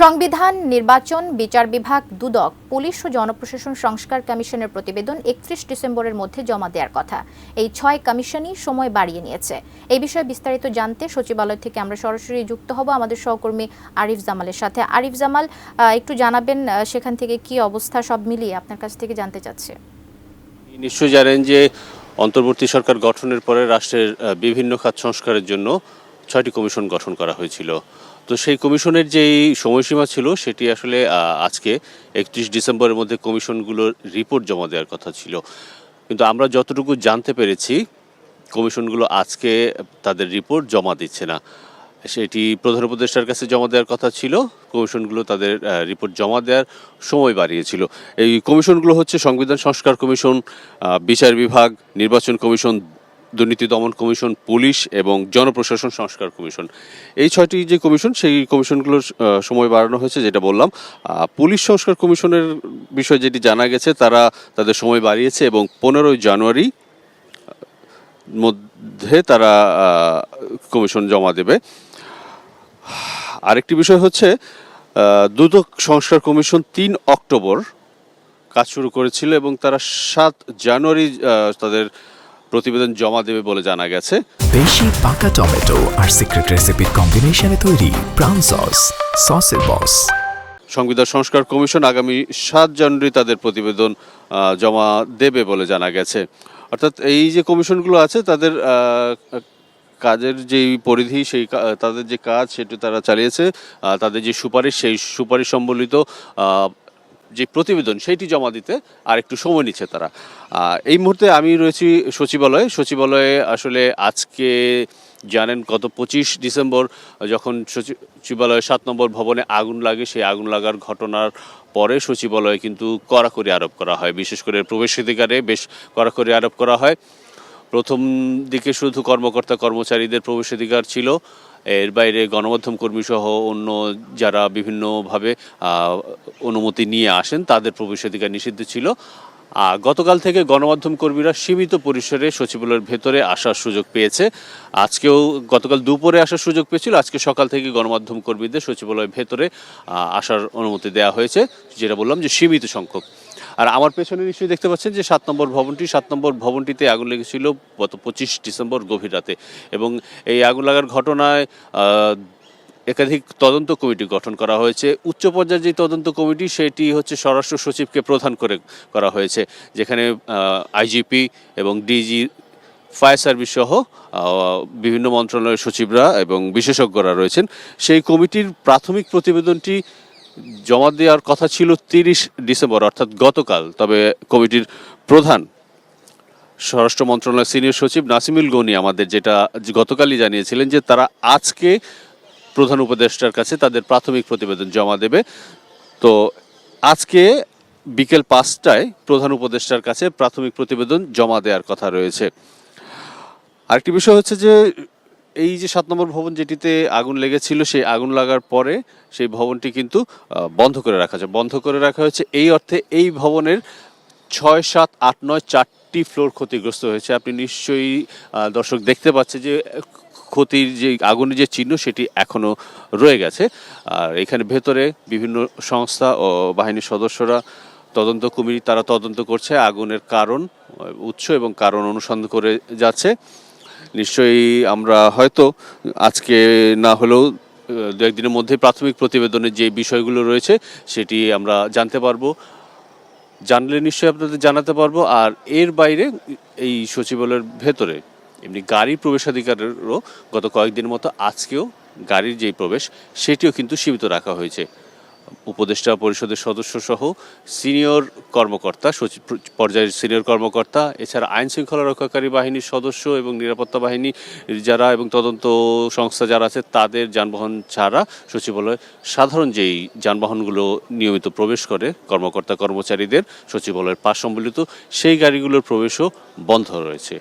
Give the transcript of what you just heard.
সংবিধান, নির্বাচন, বিচার বিভাগ, দুদক, পুলিশ ও জনপ্রশাসন সংস্কার কমিশনের প্রতিবেদন ৩১ ডিসেম্বরের মধ্যে জমা দেওয়ার কথা। এই ৬ কমিশনই সময় বাড়িয়ে নিয়েছে। এই বিষয়ে বিস্তারিত জানতে সচিবালয় থেকে আমরা সরাসরি যুক্ত হব আমাদের সহকর্মী আরিফ জামালের সাথে। আরিফ জামাল, একটু জানাবেন সেখান থেকে কি অবস্থা, সব মিলিয়ে আপনার কাছ থেকে জানতে চাচ্ছে। নিশ্চয়ই জানেন যে অন্তর্বর্তী সরকার গঠনের পরে রাষ্ট্রের বিভিন্ন খাত সংস্কারের জন্য ৬টি কমিশন গঠন করা হয়েছিল। তো সেই কমিশনের যেই সময়সীমা ছিল সেটি আসলে আজকে ৩১ ডিসেম্বরের মধ্যে কমিশনগুলোর রিপোর্ট জমা দেওয়ার কথা ছিল, কিন্তু আমরা যতটুকু জানতে পেরেছি কমিশনগুলো আজকে তাদের রিপোর্ট জমা দিচ্ছে না। সেটি প্রধান উপদেষ্টার কাছে জমা দেওয়ার কথা ছিল। কমিশনগুলো তাদের রিপোর্ট জমা দেওয়ার সময় বাড়িয়েছিল। এই কমিশনগুলো হচ্ছে সংবিধান সংস্কার কমিশন, বিচার বিভাগ, নির্বাচন কমিশন, দুর্নীতি দমন কমিশন, পুলিশ এবং জনপ্রশাসন সংস্কার কমিশন। এই ৬টি যে কমিশন, সেই কমিশনগুলোর সময় বাড়ানো হয়েছে, যেটা বললাম। পুলিশ সংস্কার কমিশনের বিষয়ে যেটি জানা গেছে, তারা তাদের সময় বাড়িয়েছে এবং ১৫ই জানুয়ারি মধ্যে তারা কমিশন জমা দেবে। আরেকটি বিষয় হচ্ছে দুদক সংস্কার কমিশন ৩ অক্টোবর কাজ শুরু করেছিল এবং তারা ৭ জানুয়ারি তাদের প্রতিবেদন জমা দেবে বলে জানা গেছে। বেশি পাকা টমেটো আর সিক্রেট রেসিপির কম্বিনেশনে তৈরি প্রাউন সস, সসের বস। সংবিধান সংস্কার কমিশন আগামী ৭ জানুয়ারি তাদের প্রতিবেদন জমা দেবে বলে জানা গেছে। অর্থাৎ এই যে কমিশনগুলো আছে তাদের কাজের যেই পরিধি, সেই তাদের যে কাজ সেটা তারা চালিয়েছে। তাদের যে সুপারিশ, সেই সুপারিশ সম্বলিত যে প্রতিবেদন সেইটি জমা দিতে আর একটু সময় নিচ্ছে তারা। এই মুহূর্তে আমি রয়েছি সচিবালয়ে। আসলে আজকে জানেন গত ২৫ ডিসেম্বর যখন সচিবালয়ের ৭ নম্বর ভবনে আগুন লাগে, সেই আগুন লাগার ঘটনার পরে সচিবালয়ে কিন্তু কড়াকড়ি আরোপ করা হয়। বিশেষ করে প্রবেশাধিকারে বেশ কড়াকড়ি আরোপ করা হয়। প্রথম দিকে শুধু কর্মকর্তা কর্মচারীদের প্রবেশাধিকার ছিল, এর বাইরে গণমাধ্যম কর্মী সহ অন্য যারা বিভিন্নভাবে অনুমতি নিয়ে আসেন তাদের প্রবেশাধিকার নিষিদ্ধ ছিল। গতকাল থেকে গণমাধ্যম কর্মীরা সীমিত পরিসরে সচিবালয়ের ভেতরে আসার সুযোগ পেয়েছে। আজকেও গতকাল দুপুরে আসার সুযোগ পেয়েছিল, আজকে সকাল থেকে গণমাধ্যম কর্মীদের সচিবালয়ের ভেতরে আসার অনুমতি দেওয়া হয়েছে, যেটা বললাম যে সীমিত সংখ্যক। আর আমার পেছনে নিশ্চয়ই দেখতে পাচ্ছেন যে ৭ নম্বর ভবনটিতে আগুন লেগেছিল গত ২৫ ডিসেম্বর গভীর রাতে, এবং এই আগুন লাগার ঘটনায় একাধিক তদন্ত কমিটি গঠন করা হয়েছে। উচ্চ পর্যায়ের যে তদন্ত কমিটি, সেটি হচ্ছে স্বরাষ্ট্র সচিবকে প্রধান করে করা হয়েছে, যেখানে আইজিপি এবং ডিজি, ফায়ার সার্ভিস সহ বিভিন্ন মন্ত্রণালয়ের সচিবরা এবং বিশেষজ্ঞরা রয়েছেন। সেই কমিটির প্রাথমিক প্রতিবেদনটি জমা দেওয়ার কথা ছিল ৩০ ডিসেম্বর, অর্থাৎ গতকাল। তবে কমিটির প্রধান স্বরাষ্ট্র মন্ত্রণালয়ের সিনিয়র সচিব নাসিমুল গনি আমাদের যেটা গতকালই জানিয়েছিলেন যে তারা আজকে প্রধান উপদেষ্টার কাছে তাদের প্রাথমিক প্রতিবেদন জমা দেবে। তো আজকে বিকেল ৫টায় প্রধান উপদেষ্টার কাছে প্রাথমিক প্রতিবেদন জমা দেওয়ার কথা রয়েছে। আরেকটি বিষয় হচ্ছে যে এই যে ৭ নম্বর ভবন যেটিতে আগুন লেগেছিল, সেই আগুন লাগার পরে সেই ভবনটি কিন্তু বন্ধ করে রাখা হয়েছে। এই অর্থে এই ভবনের ৬, ৭, ৮, ৯ 4টি ফ্লোর ক্ষতিগ্রস্ত হয়েছে। আপনি নিশ্চয়ই দর্শক দেখতে পাচ্ছে যে ক্ষতির যে আগুনের যে চিহ্ন সেটি এখনও রয়ে গেছে। আর এখানে ভেতরে বিভিন্ন সংস্থা ও বাহিনীর সদস্যরা, তদন্ত কমিটি, তারা তদন্ত করছে আগুনের কারণ, উৎস এবং কারণ অনুসন্ধান করে যাচ্ছে। নিশ্চয়ই আমরা হয়তো আজকে না হলেও দু একদিনের মধ্যে প্রাথমিক প্রতিবেদনের যে বিষয়গুলো রয়েছে সেটি আমরা জানতে পারবো। জানলে নিশ্চয়ই আপনাদের জানাতে পারবো। আর এর বাইরে এই সচিবালয়ের ভেতরে এমনি গাড়ির প্রবেশাধিকারেরও গত কয়েকদিনের মতো আজকেও গাড়ির যেই প্রবেশ সেটিও কিন্তু সীমিত রাখা হয়েছে। উপদেষ্টা পরিষদের সদস্য সহ সিনিয়র কর্মকর্তা, সচিব পর্যায়ের সিনিয়র কর্মকর্তা, এছাড়া আইন শৃঙ্খলা রক্ষাকারী বাহিনীর সদস্য এবং নিরাপত্তা বাহিনী যারা এবং তদন্ত সংস্থা যারা আছে তাদের যানবাহন ছাড়া সচিবালয় সাধারণ যেই যানবাহনগুলো নিয়মিত প্রবেশ করে কর্মকর্তা কর্মচারীদের সচিবালয়ের পাশ সম্বলিত সেই গাড়িগুলোর প্রবেশও বন্ধ রয়েছে।